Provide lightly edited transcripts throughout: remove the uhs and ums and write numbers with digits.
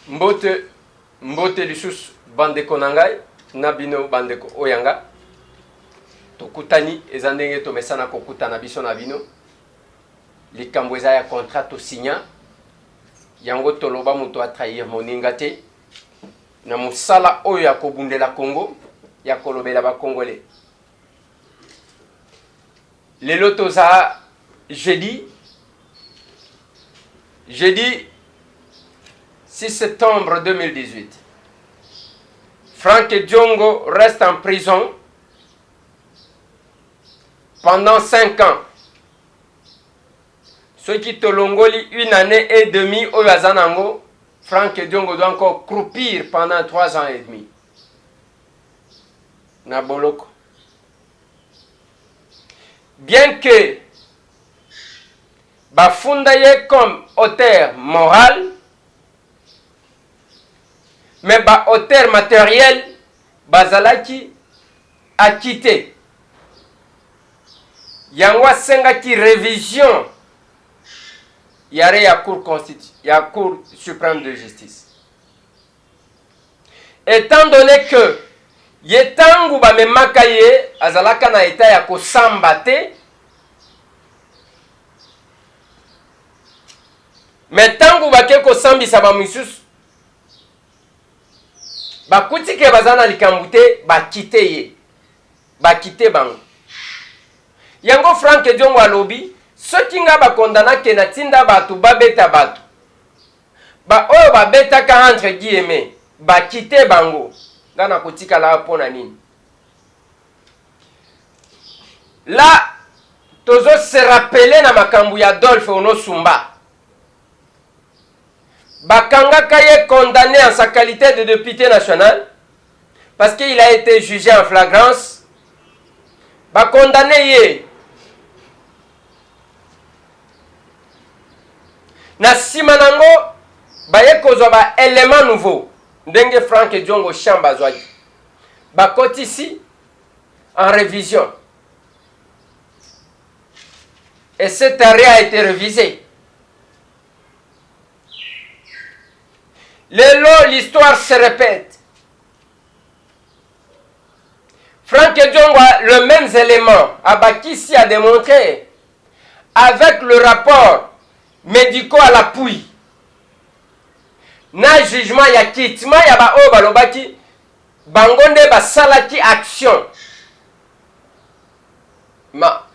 mbote lisusu bandeko nangai na bino bandeko oyanga tokutani eza ndenge tomesana kokutana biso na bino likambo eza ya contrat to signa yango toloba moto atrahir moninga te na mosala oyo ya kobundela Congo ya kolobela ba Congolais. Lelo toza jeudi 6 septembre 2018. Franck Diongo reste en prison pendant 5 ans. Ceux qui tolongoli 1 année et demie au Yazanango, Franck Diongo doit encore croupir pendant 3 ans et demi. Naboloko. Bien que Bafundaye comme auteur moral, mais auteur matériel, Bazalaki a quitté. Yangwa Sengaki révision. Yare ya cour suprême de justice. Étant donné que yetangu ba memakaye azalaka na eta ya kosamba te, mais tangu bake kosambisa ba misusu bakuti ke bazana likambu te bakite ye bakite bango. Yango Franck Diongo alobi soki nga bakondana ke na tinda batu babeta batu ba oyo babetaka entre guillemets bakite bango nga na kotika la pona nini. Là tozo se rappeler na makambu ya Adolphe Onosumba bakanga kaye condamné en sa qualité de député national parce qu'il a été jugé en flagrance. Condamné ye na simanango baye kozwa ba élément nouveau ndenge Franck Diongo chamba zwaki bakoti ici en révision et cet arrêt a été révisé. L'histoire se répète. Franck Diongo a le même élément Abakissi a démontré avec le rapport médicaux à l'appui. Na jugement ya kitima ya ba o balobaki bangonde ba salaki action. Ma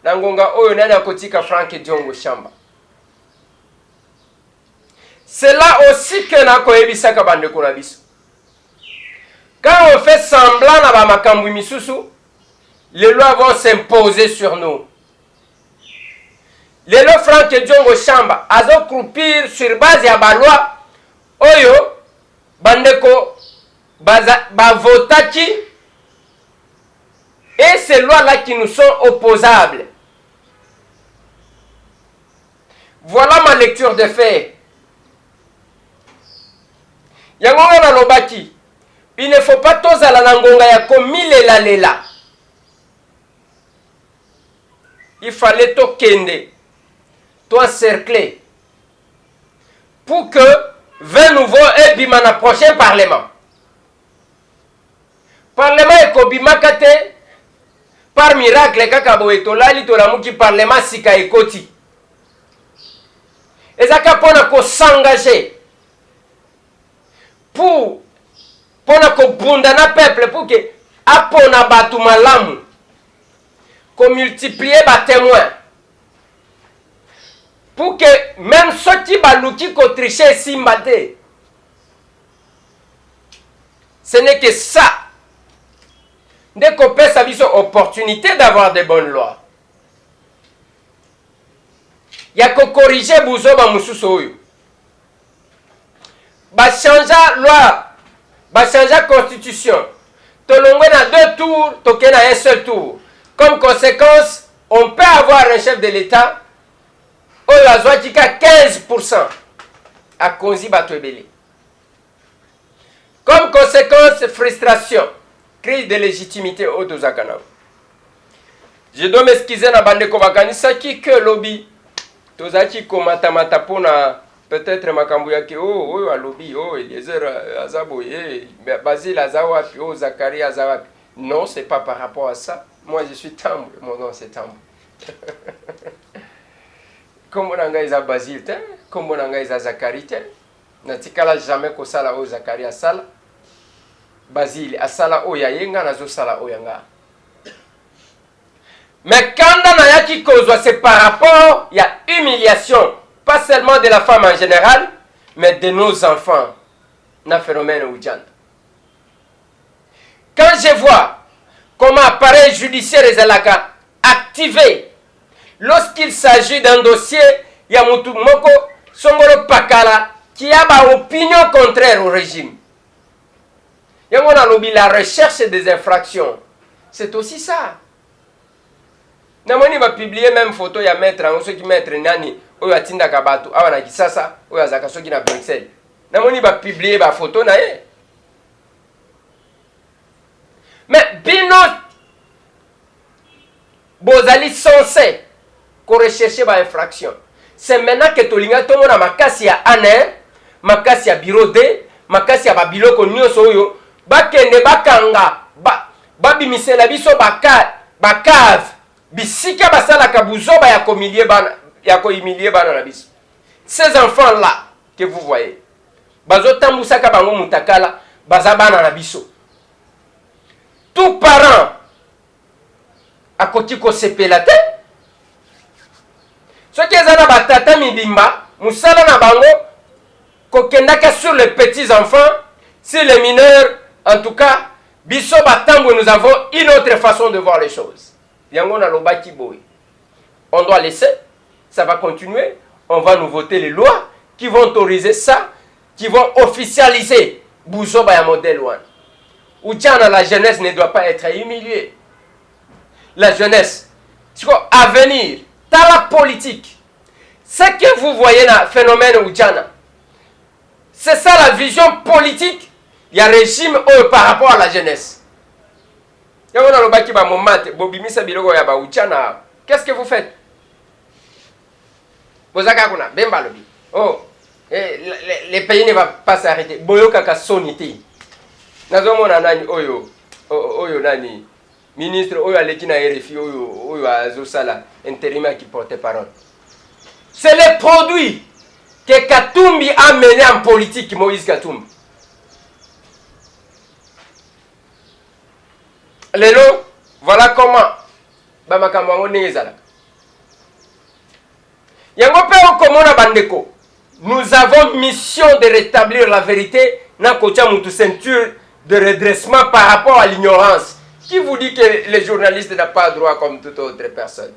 nangonga oyo nani akotika Franck Diongo chamba. C'est là aussi que nako ebisaka bandeko na biso. Quand on fait semblant na ba makambu misusu, les lois vont s'imposer sur nous. Les lois Franck Diongo chamba azo croupir sur base ya ba loi oyo bandeko bavotaki et ces lois là qui nous sont opposables. Voilà ma lecture des faits. Yangonga na lobaki, il ne faut pas tozala na ngonga ya komilela lela. Il fallait to kende, to encercler pour que 20 nouveaux et bima na prochain parlement. Parlement ekobimaka te par miracle kaka boye tolali tolamuki parlement sika ekoti. Ezaka pona ko s'engager pour ko bunda na peuple pour que apona batu malamu ko multiplier ba témoins pour que même ceux qui baluki ko tricher simbate. Ce n'est que ça. Dès qu'on peut sa vision opportunité d'avoir des bonnes lois. Il y a que corriger bouzo ba mususu oyo. Ba changer loi, ba changer constitution. Tolongwe na 2 tours, toke na un seul tour. Comme conséquence, on peut avoir un chef de l'État oyo azwakika 15% à konzi bato ebele. Comme conséquence, frustration, crise de légitimité au Dozakana. Je dois m'excuser na bande ko bakanisa ki que lobby tozaki ko matamata pona peut-être makambo yake oh alobi oh Eliezer azaboye Basile azawapi oh Zacharie azawapi. Non, c'est pas par rapport à ça. Moi je suis Tambo, mon nom c'est Tambo. Comme on a Basile te, comme on a Zacharie te. Natikala jamais ko sala o Zacharie asala. Basile asala o yayenga nazo sala o yanga. Mais quand on a qui cause, c'est par rapport, il y a humiliation, pas seulement de la femme en général, mais de nos enfants. Na phénomène Oudjan. Quand je vois comment appareil judiciaire est activé, lorsqu'il s'agit d'un dossier, il y a Moutou Moko, Songolo Pakala, qui a une opinion contraire au régime. Il y a la recherche des infractions. C'est aussi ça. Namoni va publier même photo ya maître en ceux qui maître nani oyo atinda kabatu awa na kisasa oyo azaka soki na Bruxelles. Namoni va publier ba photo na ye. Mais bino bozali censé ko rechercher ba infraction. C'est maintenant que tolinga to mona makasi ya ANR, makasi ya bureau D, makasi ya ba biloko nyonso oyo bakende bakanga babimisela biso bakave bisika basala kabuzoba ya komilie bana ya koimilie bana na biso. Ces enfants là que vous voyez bazotambusa ka bango mutakala bazabana na biso. Tout parent akoti ko sepela te. Soki ezana batata mibimba musala na bango kokendaka sur les petits enfants, sur les mineurs en tout cas biso batambo nous avons une autre façon de voir les choses. On doit laisser, ça va continuer. On va nous voter les lois qui vont autoriser ça, qui vont officialiser Bouzoba ya modèle 1. Oudjana, la jeunesse ne doit pas être humiliée. La jeunesse, à venir, dans la politique, ce que vous voyez dans le phénomène Oudjana, c'est ça la vision politique. Il y a un régime par rapport à la jeunesse. Qu'est-ce que vous faites? Oh, les pays ne vont pas s'arrêter. Boyoka sonité. Nazomona nani oyo nani ministre oyo alekina RFI oyo azosala intérim qui porte parole. C'est les produits que Katumbi a mené en politique, Moïse Katumbi. Lelo, voilà comment Bamakamwango Nezala. Yango pe okomona bandeko. Nous avons mission de rétablir la vérité dans la ceinture de redressement par rapport à l'ignorance. Qui vous dit que les journalistes n'ont pas droit comme toute autre personne?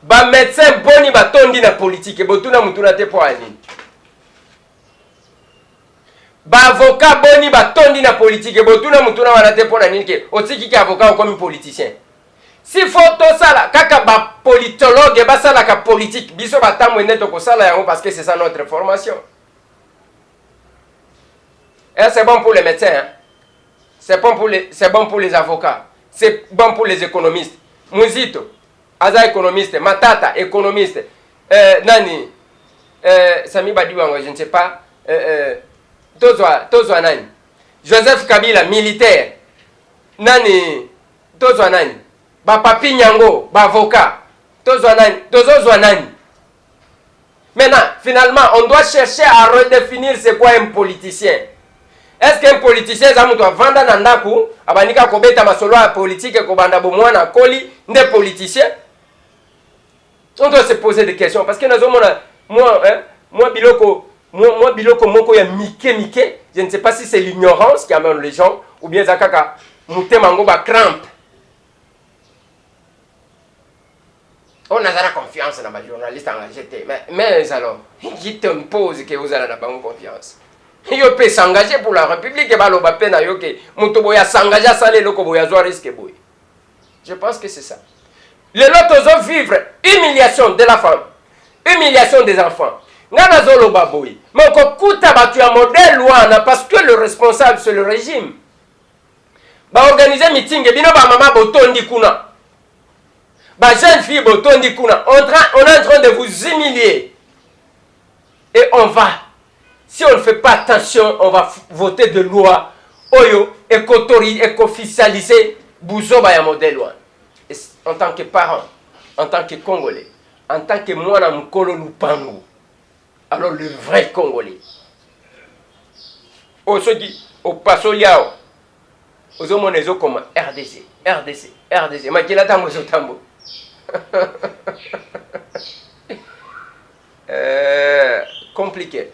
Ba médecin boni batondi na politique botuna mutuna te po ani. Ba avocat boni batondi na politique botuna mutuna wana te po na nini ke otiki ki avocat comme politicien. Si photo sala kaka ba politologue ba sala ka politique biso batamwe neto ko sala yango parce que c'est ça notre formation. Et c'est bon pour les médecins, hein? C'est bon pour les avocats, c'est bon pour les économistes. Muzito aza économiste, Matata économiste, nani Sami Badiwango, je ne sais pas, Tozwa nani, Joseph Kabila militaire, nani Tozwa nani, ba Papi Nyango, ba avocat, Tozwa nani. Maintenant, finalement, on doit chercher à redéfinir c'est quoi un politicien. Est-ce qu'un politicien doit vendre nandaku, abanika kobeta masolo à politique ko banda bomwana koli des politiciens? On doit se poser des questions parce que moi biloko moko ya mike, je ne sais pas si c'est l'ignorance qui amène les gens ou bien zakaka mutemango ba crampe. On a la confiance dans les journalistes engagés, mais alors, qui t'impose que vous avez la bonne confiance? Il peut s'engager pour la République et baloba pena yoke mutoboya s'engager à saler loko boya zo risque boy. Je pense que c'est ça. Les autres vivre humiliation de la femme, humiliation des enfants. Ngana zolo baboy. Mais ko kuta batu ya modèle wana parce que le responsable c'est le régime. Ba organiser meeting bino ba mama botondi kuna. Ba jeune fille botondi kuna. On est en train de vous humilier. Et on va, si on ne fait pas attention, on va voter de loi oyo éco-officialisé Bouzoba ya modèle. En tant que parent, en tant que Congolais, en tant que Mwana Mkolo Lupango, alors le vrai Congolais. Au Sogi, au Paso Yao, aux Omonezo comme RDC. Makila Tambo Zotambo. Compliqué.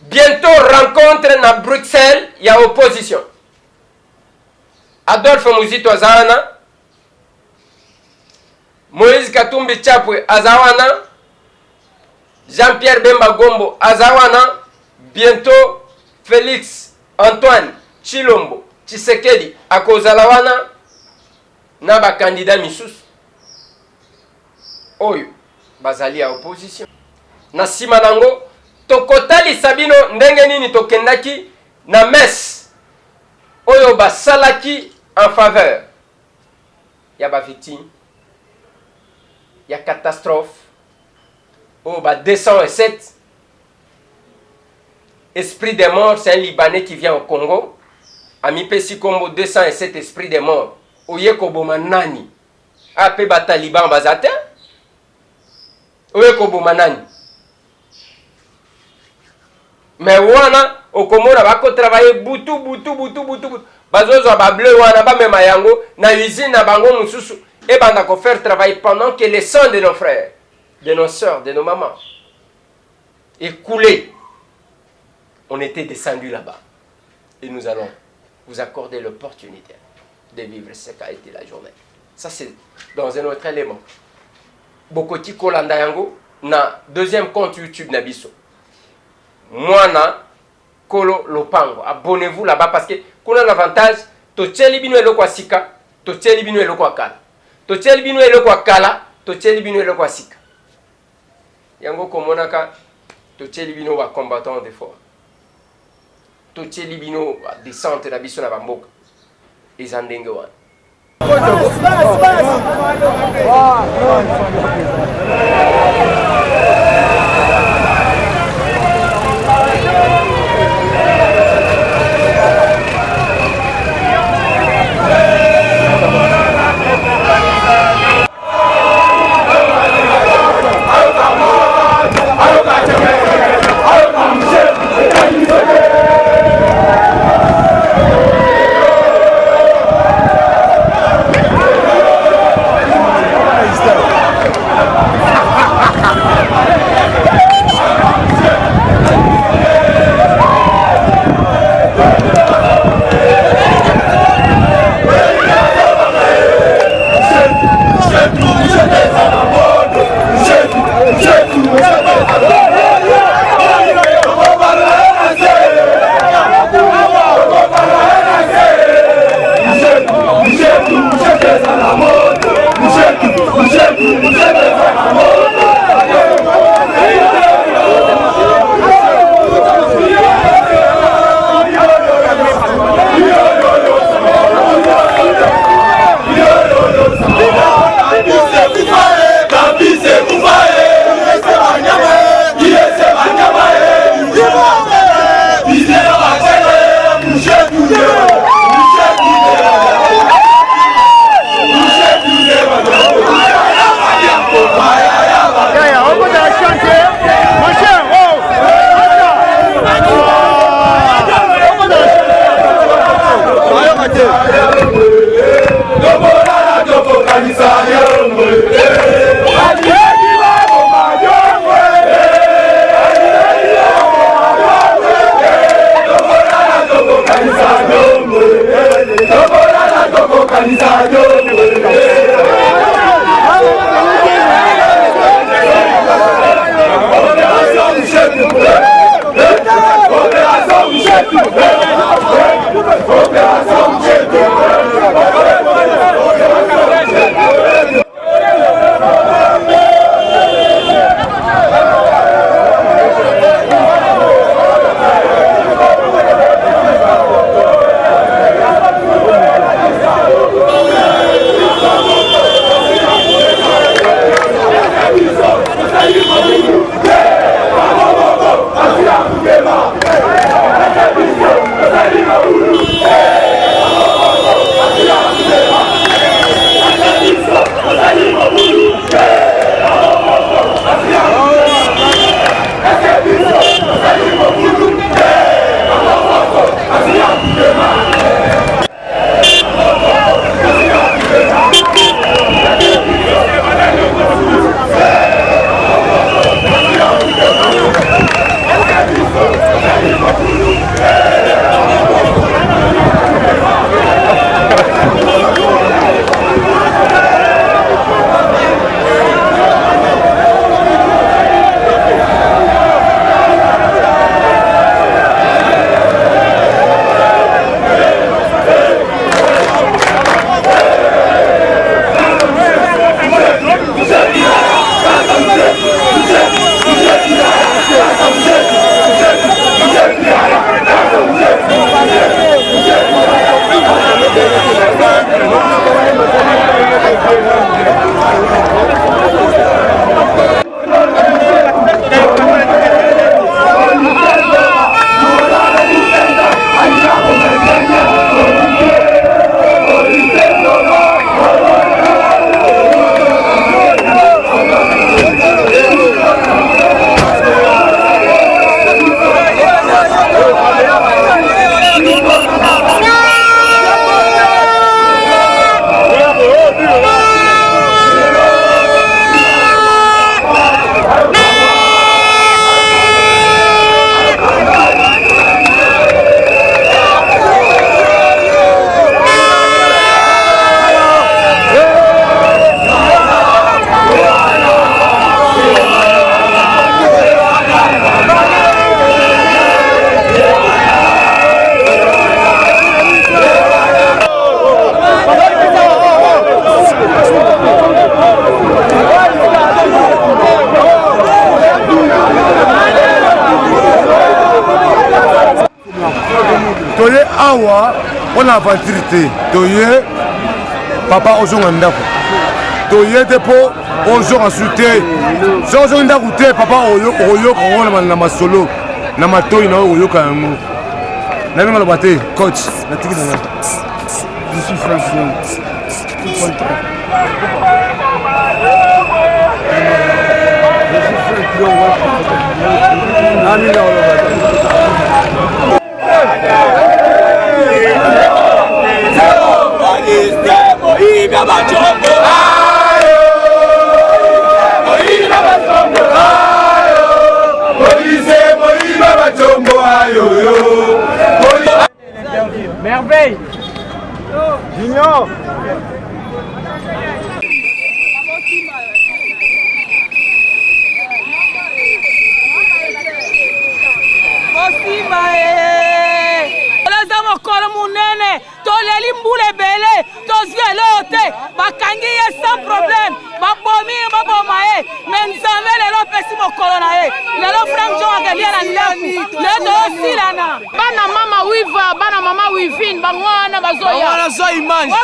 Bientôt rencontre à Bruxelles, il y a opposition. Adolphe Muzito Azawana, Moïse Katumbi Chapwe Azawana, Jean-Pierre Bemba Gombo Azawana, bientôt Félix Antoine Chilombo Tshisekedi Akozalawana, Naba candidat Missous. Oyo, bazali à opposition. Na simanango, tokotali sabino ndenge nini tokendaki na messe. Oyo basalaki en faveur. Ya ba victime. Ya catastrophe. Oyo ba 207. Esprit des morts, c'est un Libanais qui vient au Congo. Ami Pesi Kombo 207 esprit des morts. Oyeko boma nani. Ape ba taliban bazate. Oyeko boma nani. Mais wana okomona bako travailler butu. Bazozo ba bleu wana ba mema yango na usine na bango mususu et banda ko faire travailler pendant que les sang de nos frères, de nos sœurs, de nos mamans est coulé. On était descendu là-bas et nous allons vous accorder l'opportunité de vivre ce qu'a été la journée. Ça c'est dans un autre élément. Bokoti kolanda yango na deuxième compte YouTube Nabiso. Mwana Kolo Lopango. Abonnez-vous là-bas parce que qu'on a l'avantage to tcheli bino eloko sika, to tcheli bino eloko kala. To tcheli bino eloko kala, to tcheli bino eloko sika. Yango komonaka to tcheli bino wa combattant de foi. To tcheli bino wa descente na biso na bamboka. Ezandenge wana. Yeah! awa on a aventure toye papa ozonga ndako toye te po ozonga sute so ozonga ndako te papa oyoka ngona na masolo na matoi na oyoka yango na binga loba te coach na tiki na je suis franchement Merveille. Junior. toleli mbula ebele tozwi eloo te bakangi ye sans problème babomi ye baboma ye me nzambe lelo opesi mokolo na ye lelo frank jon akelia na ndako lelo toyosilana bana mama wiva bana mama wivine bango wana bazoya image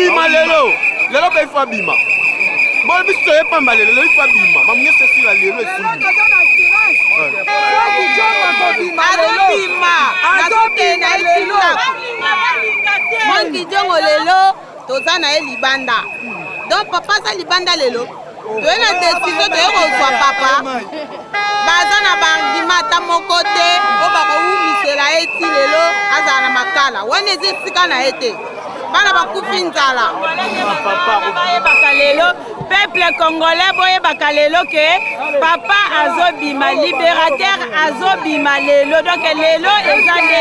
Bima lelo pe fa bima. Bon bi so pas mal lelo fa bima. Ma mwenye sesi la lelo esi. Mangi jongo lelo toza na e libanda. Donc papa sa libanda lelo. Toye na décision toye kozwa papa. Baza na bandimata moko te o bakoumisela eti lelo azala na makala. Wana ezi esika na ete. Bana bakufi nzala. Papa lelo peuple congolais boye bakalelo ke papa azobima libérateur azobima lelo donc lelo ezande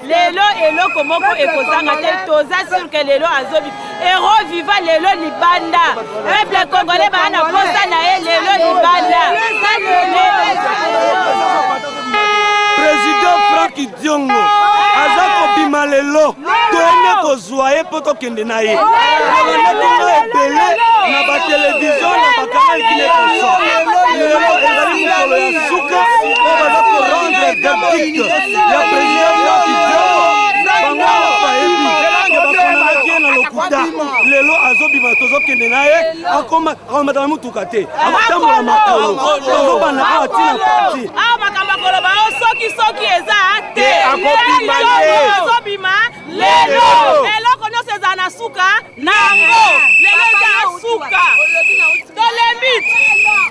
lelo eloko moko ekozanga te toza sur que lelo azobima héros vivant lelo libanda peuple congolais bana posa na ye lelo libanda président Frank Diongo azako bima lelo toene kozwa ye poto kende na ye ebele na ba télévision na ba canal qui n'est pas ça lelo ezali mokolo ya suka po baza ko rendre verdict ya président Frank Diongo bango bayebi ke bakonanaki ye na lokuta lelo azobima tozokende na ye akomata na mutuka te akotambola makolo tozobana awa ntina parti makambo akoloba o soki eza te azobima lelo eloko nyonso eza ezala na suka nango lelo eza na suka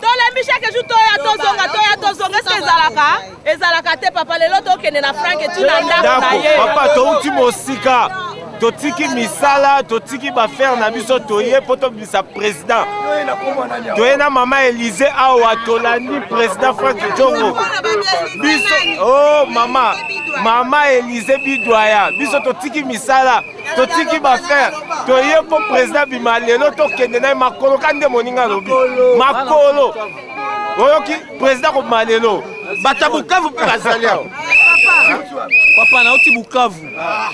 tolembi chaque jour toya tozonga eske ezalaka te papa lelo tokende na frank etina ndako na ye papa touti mosika totiki misala totiki bafaire na biso toye po tobimisa président toye na mama Élysée awa tolandi président Franck Diongo biso oh mama Élysée Bidwaya biso totiki misala totiki bafaire toye po président bima lelo tokende na makolo kande moninga lobi makolo oyoki président ko malelo batabukavu pe bazaliao papa nauti Bukavu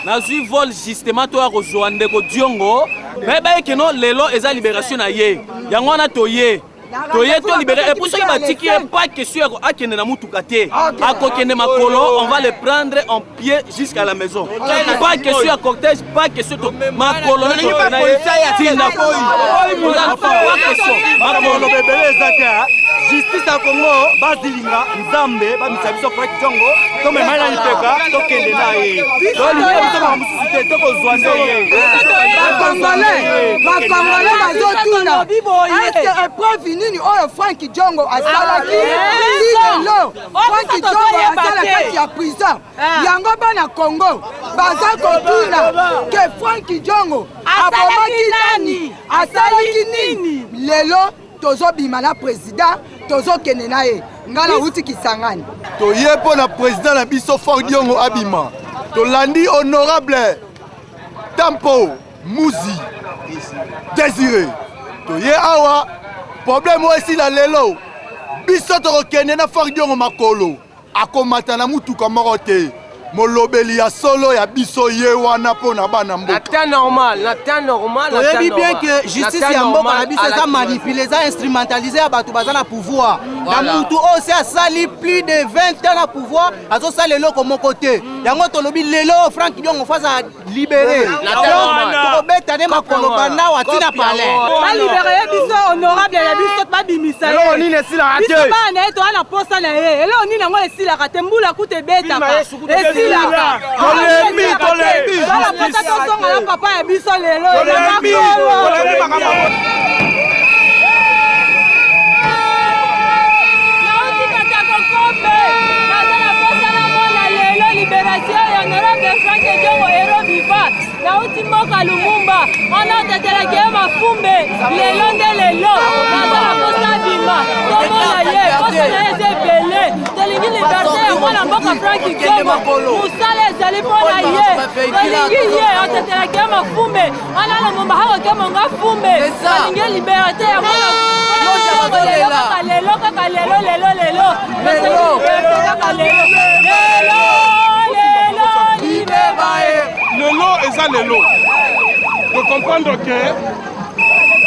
nazwi vol justement to ya kozwa ndeko Diongo me bayeke no lelo eza libération na ye yango wana toye to libérer et pour ceux qui batiki pas question akende na mutuka te akokende makolo on va le prendre en pied jusqu'à la maison pas question à cortège pas question to makolo na tinda makolo bebele ezaka justice ya Congo bazilinga nzambe bamisa biso Franck Diongo to mema na lipeka to kende na ye to liyebiso ba mususu te to kozwa nde ye bakongolais bazotuna est-ce que épreuve nini oyo Franck Diongo asalaki lelo Franck Diongo azala kati ya prison yango bana Congo baza kotuna ke Franck Diongo abomaki nani asalaki nini lelo tozobima na président tozokende na ye ngala uti Kisangani toye mpo na président na biso Franck Diongo abima tolandi honorable Tampo Muzi Désiré toye awa problème esila lelo biso tokokende na Franck Diongo makolo akomata na mutuka moko te molobeli ya solo ya biso ye wana mpo na bana mboka. Na temps normal. Toyebi bien que justice ya mboka na biso eza manipulé, eza instrumentalisé ya bato baza na pouvoir. Na mutu oyo se asali plus de 20 ans na pouvoir azosala eloko moko te. Yango tolobi lelo Franck Diongo faza libéré. Tokobeta ne makolo banda watina palais. Ba libéré biso honorable ya biso babimisa ye. Elo nini esilaka te. Biso ba na eto ana posa na ye. Elo nini yango esilaka te mbula kute betaka. Tolembi tozonga na papa ya biso lelo libération ya honorable Franck Diongo héros vivant nauti mboka Lumumba wana otetelaki ye mafumbe lelo nde lelo naza na posa bima tomona ye posa na ye eza ebele tolingi liberté ya mwana mboka Franck Diongo mosala ezali mpona ye tolingi ye otetelaki ye mafumbe wana Lumumba akoke monga fumbe tolingi liberté ya mwana kaka lelo Lelo eza lelo. De comprendre que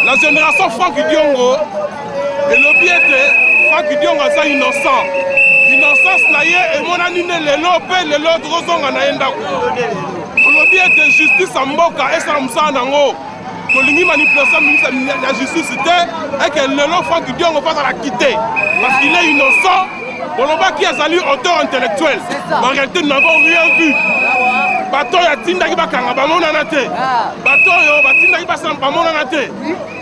la génération Franck Diongo et le biais de Franck Diongo eza innocent. Innocence na ye et mon anine lelo pe lelo drozonga na endako. Le biais de justice en mboka et ça msa nango. Tolingi manipulation de la justice et que lelo Franck Diongo va la quitter parce qu'il est innocent. Boloba qui a salué auteur intellectuel. En réalité, nous n'avons rien vu. Bato ya tinda ki bakanga bamona na te. Bato yo batinda ki basala bamona na te.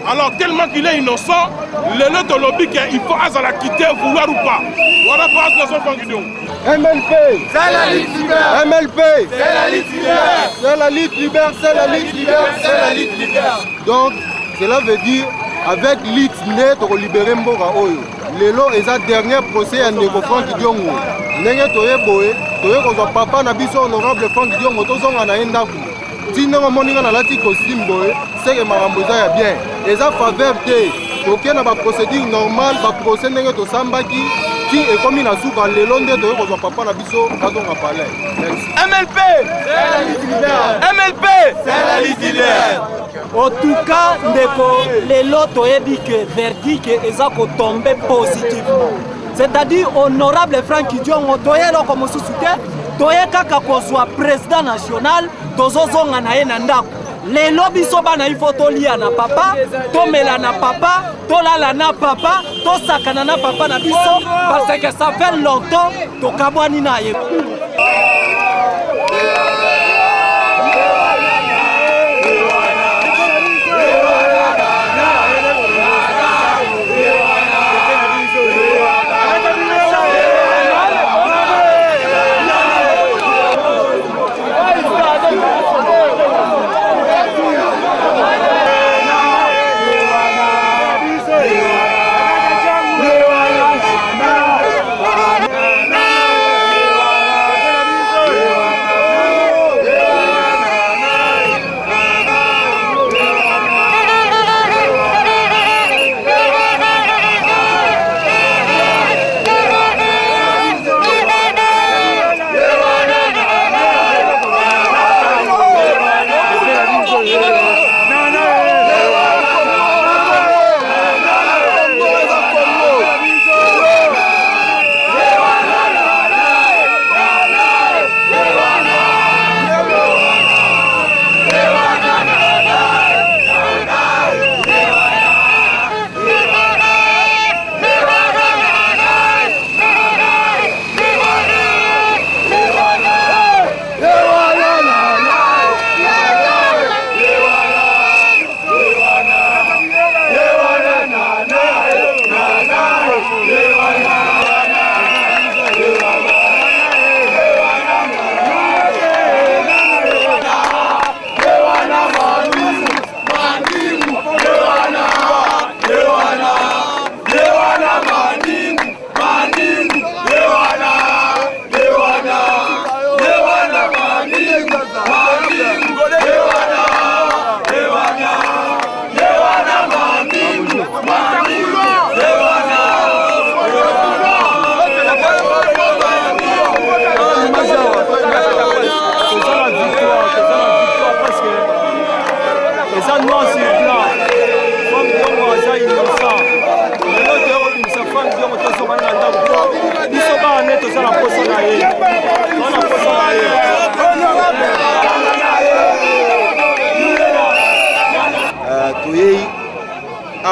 Alors tellement qu'il est innocent, le de lobby qu'il faut azala quitter vouloir ou pas. Voilà pour la nation Franck Diongo. MLP, c'est la lutte libère. MLP, c'est la lutte libère. C'est la lutte libère, c'est la lutte libère, c'est la lutte libère. Donc cela veut dire avec lutte net pour libérer mboka oyo. Lelo eza dernier procès ya ndeko Franck Diongo. Ndenge toye boye, toye kozwa papa na biso honorable Franck Diongo tozonga na ye ndako. Tina moninga na lati costume boye, c'est que makambo eza ya bien. Eza faveur te. Toke na ba procédure normale, ba procès ndenge tosambaki qui ekomi na suka lelo nde toye kozwa papa na biso azonga palais. Merci. MLP, c'est la lutte libère. MLP, c'est la lutte libère. En tout cas, lelo toyebi que verdict eza ko tomber positivement. C'est-à-dire honorable Franck Diongo toyelo comme susute, toye kaka kozwa président national, tozozonga na ye na ndako. Lelo biso bana il faut tolia na papa, tomela na papa, tolala na papa, tosakana na papa na biso parce que ça fait longtemps tokabwani na ye.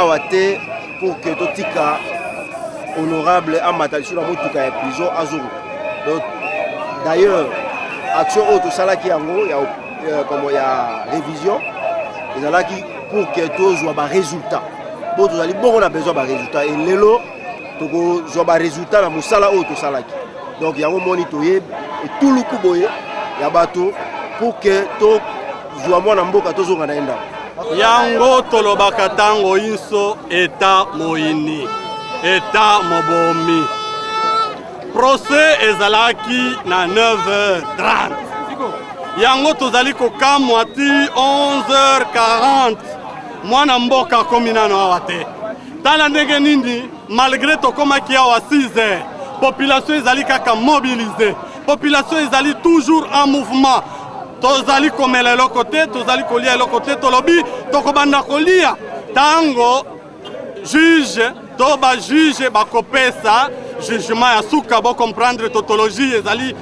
awa te pour que totika honorable amatali sur la motuka ya prison azongo. Donc d'ailleurs action auto salaki yango comme ya révision ezalaki pour que tozwa ba résultat. Bon tozali bon on a besoin ba résultat et lelo toko zwa ba résultat na musala auto salaki. Donc yango monitoyer et tout le kuboye ya bato pour que to zwa mwana mboka tozonga na enda. Yango tolobaka tango inso eta moini eta mobomi procès ezalaki na 9h30 yango tozali kokamwa ti 11h40 mwana mboka komi nano awa te tala ndenge nini malgré tokomaki awa 6h population ezali kaka mobilisée population ezali toujours en mouvement tozali komela eloko te tozali kolia eloko te tolobi tokobanda kolia tango juge to bajuge bakopesa jugement ya suka bo comprendre tautologie ezali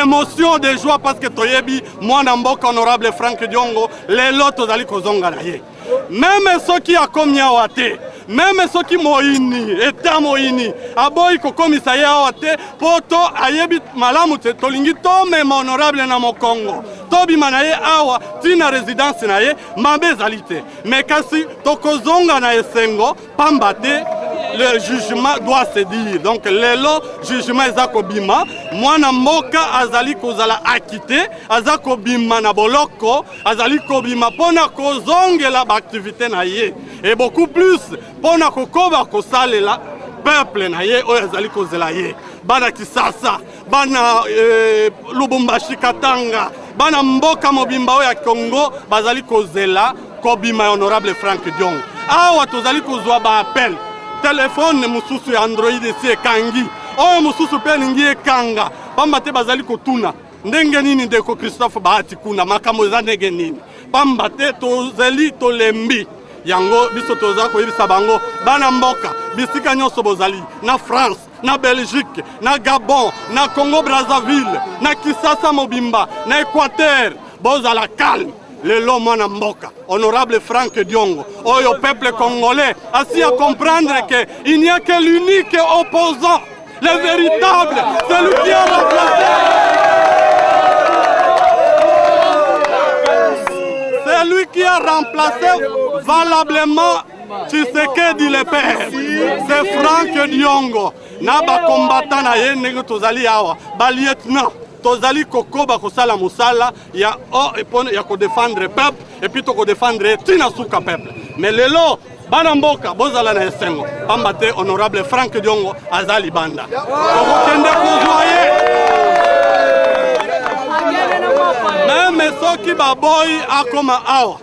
émotion de joie parce que toyebi mwana mboka honorable Frank Diongo lelo tozali kozonga na ye même soki akomi awa te même soki moini eta moini aboyi kokomisa ye awa te po to ayebi malamu te tolingi tomema honorable na mokongo tobima na ye awa tina résidence na ye mabe ezali te mais kasi tokozonga na esengo pamba te le jugement doit se dire. Donc lelo jugement ezako bima mwana mboka azali kozala akite azako bima na boloko azali kobima pona kozongela ba activité na ye et beaucoup plus pona kokoba kosalela peuple na ye oyo azali kozela ye bana Kisasa bana Lubumbashi Katanga bana mboka mobimba oyo ya Congo bazali kozela kobima honorable Frank Diongo awa tozali kozwa ba appel téléphone mususu ya Android si ekangi oyo mususu pe ningi ekanga pamba te bazali kotuna ndenge nini ndeko Christophe Bahati kuna makambo eza ndenge nini pamba te tozeli tolembi yango biso toza koyebisa bango bana mboka bisika nyonso bozali na France na Belgique na Gabon na Congo Brazzaville na Kisasa mobimba na Équateur bozala calme lelo mwana mboka honorable Frank Diongo oyo peuple congolais assis à comprendre que il n'y a que l'unique opposant le véritable celui qui a remplacé celui qui a remplacé valablement Tshisekedi le père c'est Frank Diongo na ba combattant na ye ndenge tozali awa ba lieutenant tozali kokoba kosala musala ya ko défendre peuple et puis to ko défendre tina suka peuple mais lelo bana mboka bozala na esengo pamba te honorable Frank Diongo azali banda kokende kozwaye même soki baboy akoma awa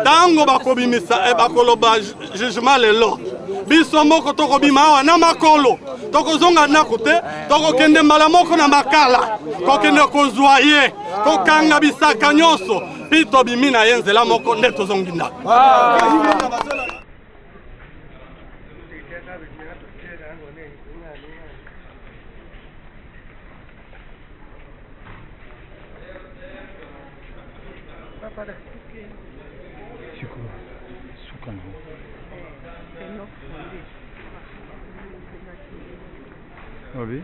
tango bakobimisa e bakoloba jugement lelo biso moko tokobima awa na makolo tokozonga ndako te tokokende mbala moko na makala kokende kozwa ye kokanga bisaka nyonso mpi tobimi na ye nzela moko nde tozongi ndako Oui.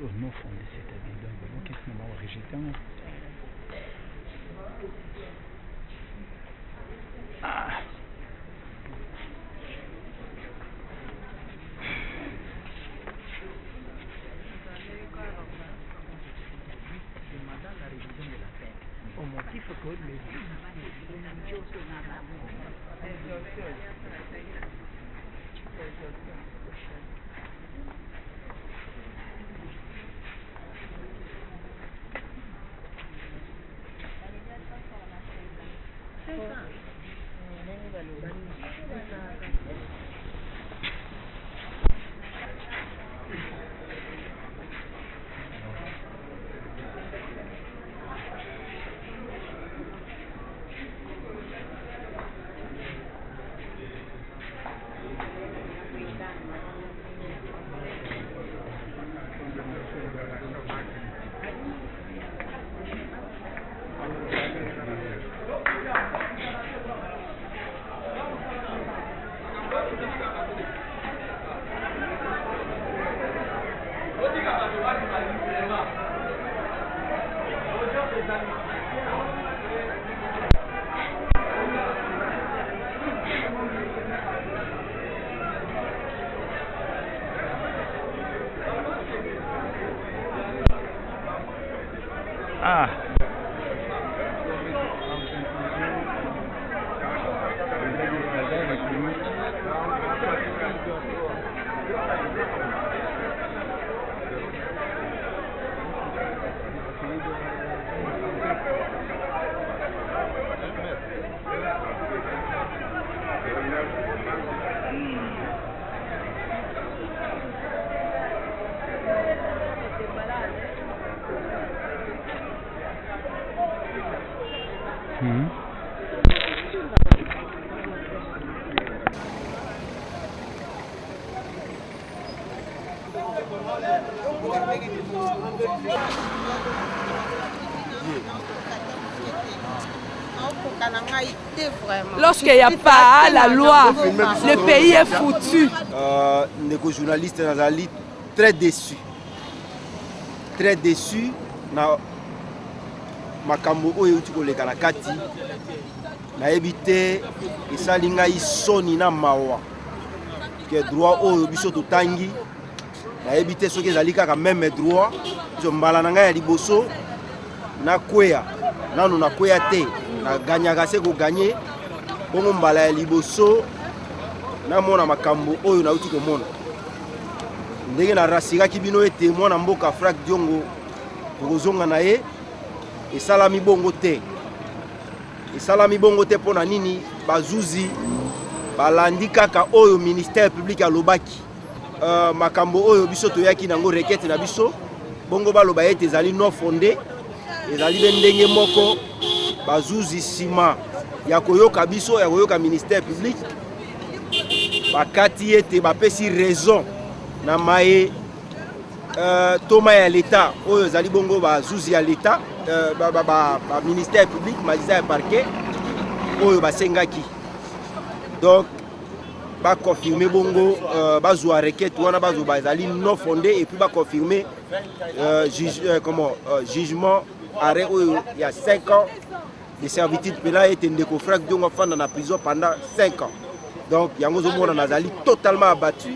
Au nom fondé cet habit donc qu'est-ce qu'on va rejeter au motif que le Ah. Lorsqu'il n'y a pas la loi, le pays est foutu. Les journalistes sont très déçus. Très déçus. Makambo oyo uti koleka na kati na ebite esalinga isoni na mawa ke droit oyo biso totangi na ebite soki ezali kaka même droit biso mbala na ngai ya liboso na kweya nanu na kweya te na ganyaka se ko gagner bongo mbala ya liboso na mona makambo oyo na uti komona ndenge na rasikaki bino ete mwana mboka Frank Diongo tokozonga na ye esalami bongo te. Esalami bongo te pona nini bazuzi balandi kaka oyo ministère public alobaki makambo oyo biso toyaki nango requête na biso bongo baloba ete ezali non fondé ezali bendenge moko bazuzi sima ya koyoka biso ya koyoka ministère public bakati ete bapesi raison na maye Thomas ya l'État, oyo zali bongo bazuzi ya l'État, ministère public, magistrat et parquet, oyo basengaki. Donc, ba confirmer bongo, bazwa requête wana bazwa bazali non fondé et puis ba confirmer jugement arrêt oyo il y a 5 ans de servitude pénale et ndeko Frank Diongo fanda na prison pendant 5 ans. Donc, yango zomona nazali totalement abattu.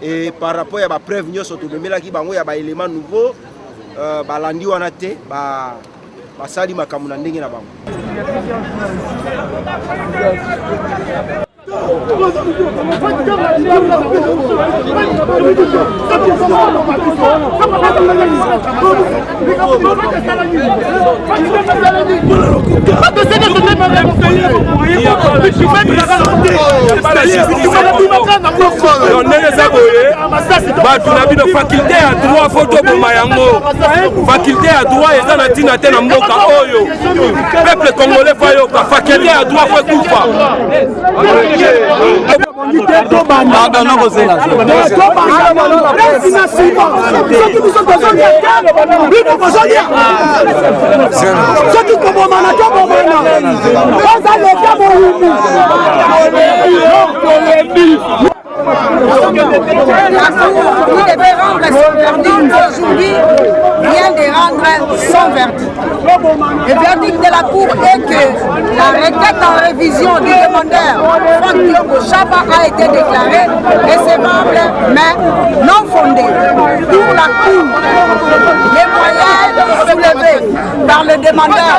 Et par rapport à la preuve, nous sommes tous les éléments nouveaux. Balandi wana te, basali makamuna ndenge na bango. Faculté à droit photo faculté à droit et ça tina tena mboka oyo peuple congolais fayo faculté à droit faut kufa Vous devez rendre son verdict aujourd'hui, vient de rendre son verdict. Le verdict de la Cour est que la requête en révision du demandeur Frank Diongo Chaba a été déclarée recevable mais non fondée. Pour la Cour, les moyens soulevés par le demandeur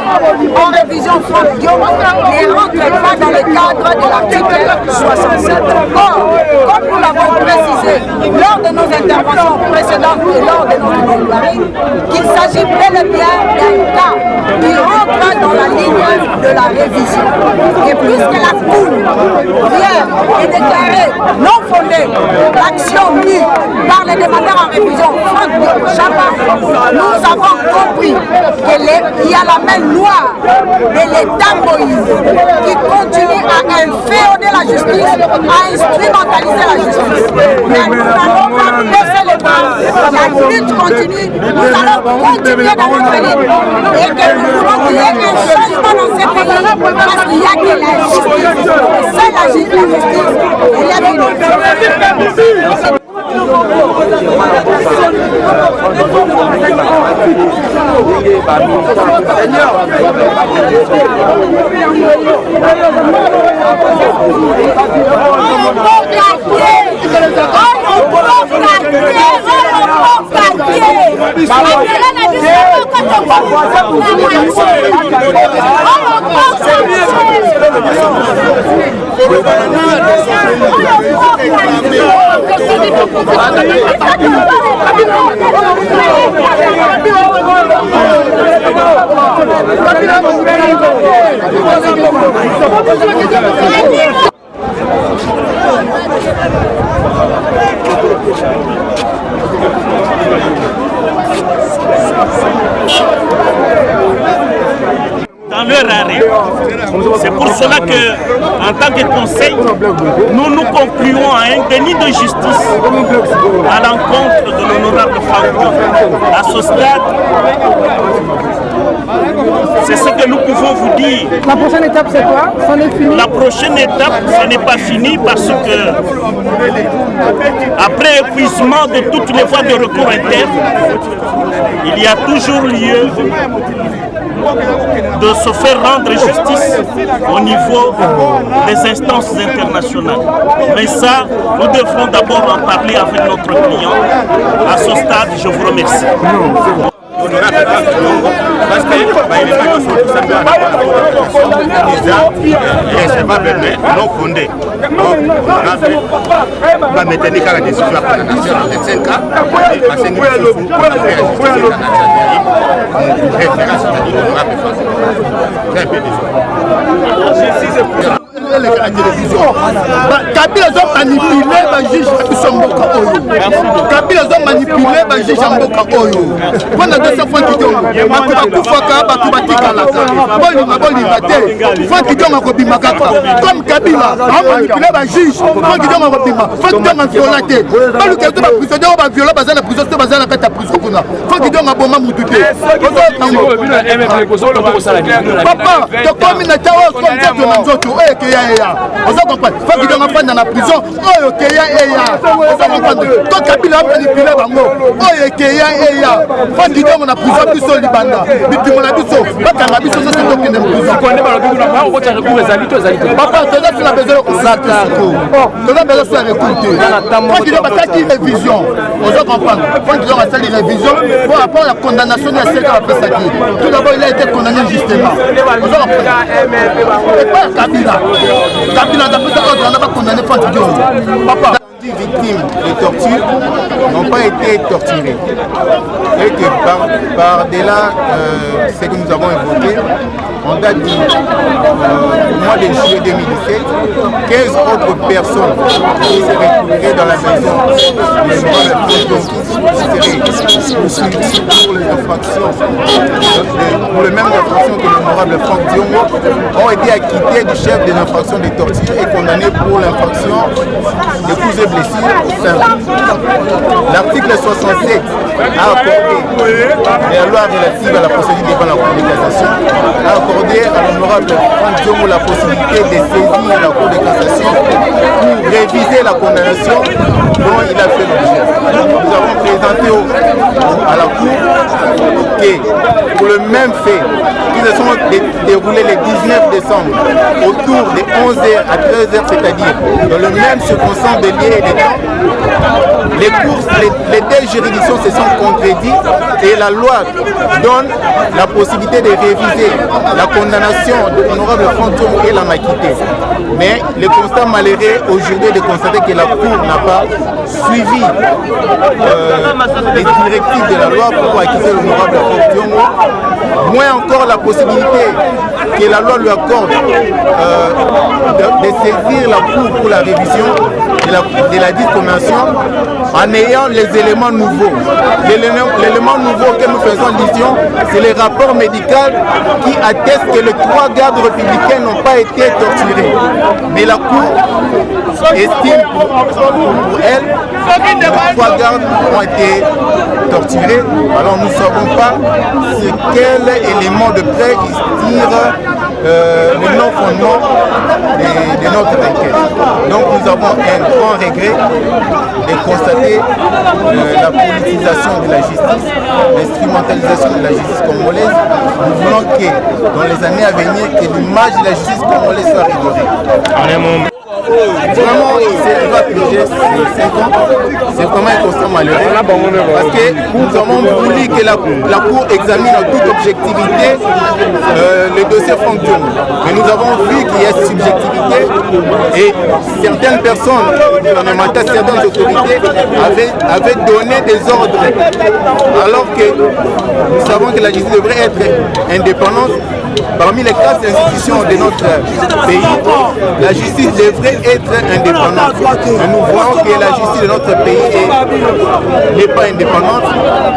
en révision Frank Diongo ne rentrent pas dans le cadre de l'article 67. Or, comme nous l'avons précisé lors de nos interventions précédentes et lors de notre plaidoirie, qu'il s'agit bel et bien d'un cas qui rentre dans la ligne de la révision. Et puisque la Cour vient et déclarer non fondée l'action mise par les demandeurs en révision Frank Diongo Chaba, nous avons compris qu'il y a la main noire de l'État Moïse qui continue à inféoder la justice, à instrumentaliser la justice. Mais nous n'allons pas baisser les bras. La lutte continue. Nous allons continuer dans notre ligne. Et que nous voulons qu'il y ait un changement dans ce pays parce qu'il n'y a que la justice. C'est la justice. Il y a une Thank you. Dans leur arrêt. C'est pour cela que, en tant que conseil, nous nous concluons à un déni de justice à l'encontre de l'honorable Franco. À ce stade, c'est ce que nous pouvons vous dire. La prochaine étape, c'est quoi? C'en est fini? La prochaine étape, ce n'est pas fini parce que, après épuisement de toutes les voies de recours internes, il y a toujours lieu de se faire rendre justice au niveau des instances internationales. Mais ça, nous devrons d'abord en parler avec notre client. À ce stade, je vous remercie. Parce que non fondé. Va maintenir la décision de la 5 ans. Kabila a manipulé le juge de Mboka Oyo. Kabila a manipulé le juge de Mboka Oyo. Pendant 200 fois qui ont comme Kabila a manipulé le juge, la condamnation de la tout d'abord, il a été condamné justement. Et pas Kabila. Kabila n'a pas condamné Papa. Les victimes de torture n'ont pas été torturées. Et que par-delà ce que nous avons évoqué, en date du mois de juillet 2017, 15 autres personnes qui se retrouveraient dans la maison pour les infractions, pour le même infraction que l'honorable Franck Diongo, ont été acquittés du chef des infractions de torture et condamnés pour l'infraction de coups et blessures au sein. L'article 67 a accordé la loi relative à la procédure devant la Cour de cassation, a accordé à l'honorable Franck Diongo la possibilité de saisir la Cour de cassation pour réviser la condamnation dont il a fait l'objet. Nous avons présenté à la Cour que pour le même fait qui se sont déroulés le 19 décembre autour de 11h à 13h, c'est-à-dire dans le même circonstance de lieu et de temps, les deux juridictions se sont contredites et la loi donne la possibilité de réviser la condamnation de l'honorable Franck Diongo et la quitté. Mais le constat malheureux aujourd'hui est de constater que la Cour n'a pas suivi les directives de la loi pour acquitter l'honorable Franck Diongo, moins encore la possibilité que la loi lui accorde de saisir la Cour pour la révision de la dite convention en ayant les éléments nouveaux. L'élément nouveau que nous faisons allusion, c'est le rapport médical qui atteste que les 3 gardes républicains n'ont pas été torturés. Mais la Cour estime pour elle que les 3 gardes ont été torturés. Alors nous ne savons pas quel élément de preuve il tire le non-fondement de notre enquête. Donc nous avons un grand regret de constater la politisation de la justice, l'instrumentalisation de la justice congolaise. Nous voulons que dans les années à venir, que l'image de la justice congolaise soit rigorée. Vraiment, il s'est arrivé à plonger 5 ans. C'est vraiment un constat malheureux. Parce que nous avons voulu que la Cour examine en toute objectivité le dossier Franck Diom. Mais nous avons vu qu'il y a subjectivité et certaines personnes gouvernementales, certaines autorités avaient donné des ordres. Alors que nous savons que la justice devrait être indépendante. Parmi les 4 institutions de notre pays, la justice devrait être indépendante. Mais nous voyons que la justice de notre pays n'est pas indépendante.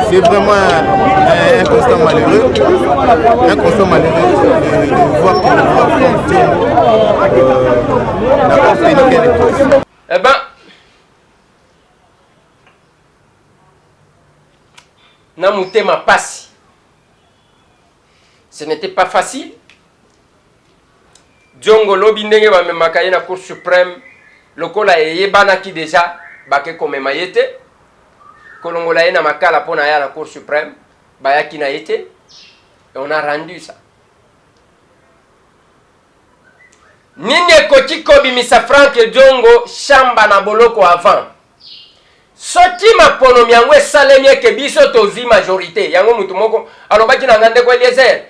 C'est vraiment un constat malheureux. Un constat malheureux de voir que le droit n'a pas obtenu gain de cause. Eh bien, Namutema Passi. Ce n'était pas facile. Diongo lobi ndenge ba memaka na Cour suprême lokola eyebana ki déjà bake komema yete kolongola na makala pona ya la Cour suprême bayaki na yete et on a rendu ça. Nini koti kobimisa Franck Diongo shamba na boloko avant. Soti mapono miango esalemi eke biso tozi majorité yango mutu moko alobaki na ngande ko Eliezer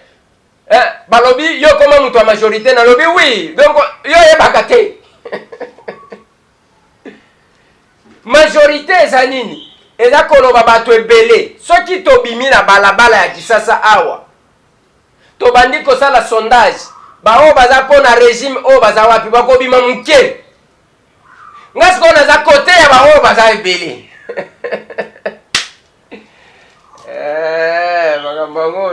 balobi yo koma mutu wa majorité na lobi oui donc yo yebaka te majorité eza nini eza koloba bato ebele soki tobimi na balabala ya Kisasa awa tobandi kosala sondage bao baza pona régime o baza wapi bakobima muke ngasi kona za kote ya bao baza ebele makambango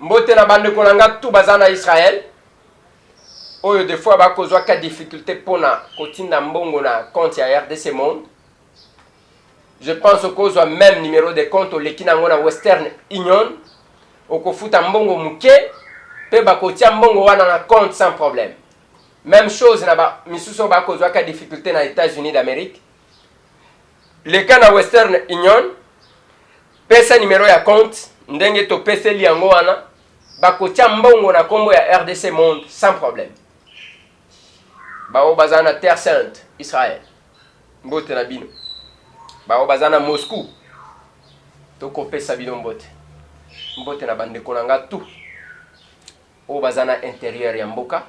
mbote na bande konanga tout bazana Israël oyo des fois bakozwa ka difficulté pona kotinda mbongo na compte ya RDC Monde. Je pense kozwa même numéro de compte au lekina ngona Western Union okofuta mbongo muke pe bakotia mbongo wana na compte sans problème. Même chose na ba misuso bakozwa ka difficulté na États-Unis d'Amérique. Le cas na Western Union pesa numéro ya compte ndenge to pesa liango wana bakotia mbongo na kombo ya RDC Monde sans problème. Bao bazana Terre Sainte Israël mbote na bino bao bazana Moscou toko pesa bino mbote na bande konanga tout o bazana intérieur ya mboka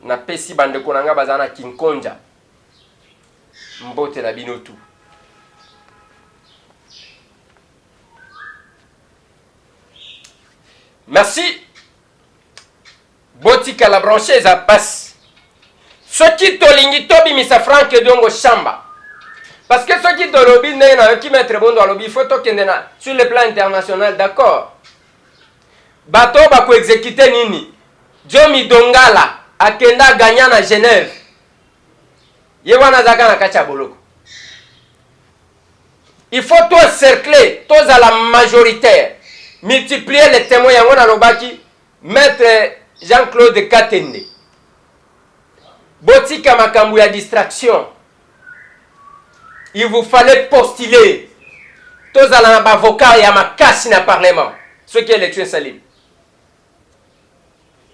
na pesi bande konanga bazana Kinkonja mbote na bino tout. Merci. Botika la branche za passe. Soki tolingi tobi misa Franck Diongo shamba. Parce que soki tolobi na ki mettre bondo alobi il faut tokende na sur le plan international d'accord. Bato ba ko exécuter nini? Jomi Dongala akenda gagna na Genève. Yewana zaka na kacha boloko. Il faut tout encercler, tous à la majoritaire. Multiplier les témoins yangona lobaki maître Jean-Claude Katende. Botika makambu ya distraction. Il vous fallait postuler. Tous à la avocat ya makasi na parlement. Ce qui est élection saline.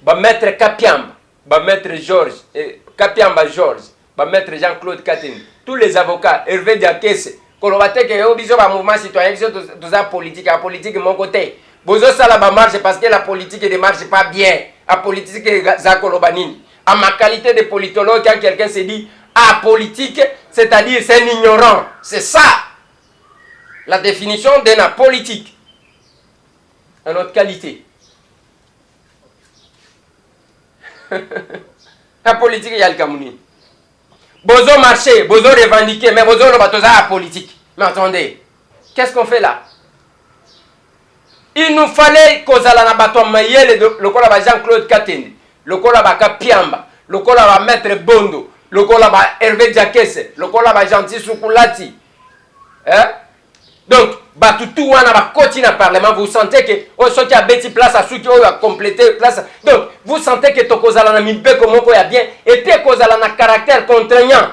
Ba maître Kapiamba, ba maître Georges, Kapiamba Georges, ba maître Jean-Claude Katende. Tous les avocats, Hervé Diakese, Kolobate que yo biso ba mouvement citoyen biso toza politique à politique mon côté. Bozo sala ba marche parce que la politique ne marche pas bien. La politique za kolobanini. À ma qualité de politologue quand quelqu'un se dit à politique, c'est-à-dire c'est un ignorant. C'est ça la définition de la politique. À notre qualité. La politique y a le Cameroun. Bozo marché, bozo revendiqué, mais bozo le bateau à politique. Mais attendez, qu'est-ce qu'on fait là? Il nous fallait qu'on aille na bateau mayele le kola ba Jean-Claude Katende, le kola ba Kapiamba, le kola ba Maître Bondo, le kola ba Hervé Diakese, le kola ba Gentil Soukoulati. Hein? Donc, batutu wana ba koti na parlement, vous sentez que oh so qui a beti place à ceux qui ont complété place. Donc, vous sentez que to kozala na mibeko moko ya bien et puis kozala na caractère contraignant.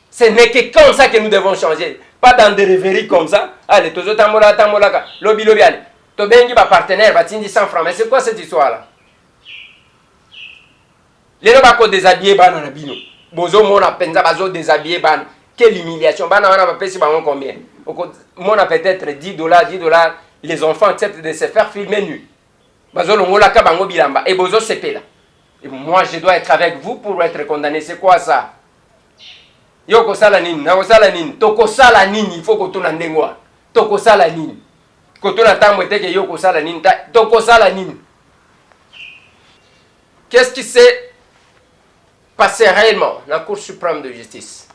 Ce n'est que comme ça que nous devons changer. Pas dans des rêveries comme ça. Allez, tozo tamola tamolaka. Lobi lobi allez. To bengi ba partenaire ba tindi 100 francs. Mais c'est quoi cette histoire là? lelo bako déshabiller bana na bino bozo mona penza bazo déshabiller bana quelle humiliation bana wana bapesi bango combien mona peut-être $10 les enfants acceptent de se faire filmer nus bazo longola ka bango bilamba et bozo sepela et moi je dois être avec vous pour être condamné c'est quoi ça yoko sala nini na kosala nini tokosala nini il faut que tuna ndengwa tokosala nini kotuna tambo teke yoko sala nini tokosala nini. Qu'est-ce qui s'est passé réellement dans la Cour suprême de justice?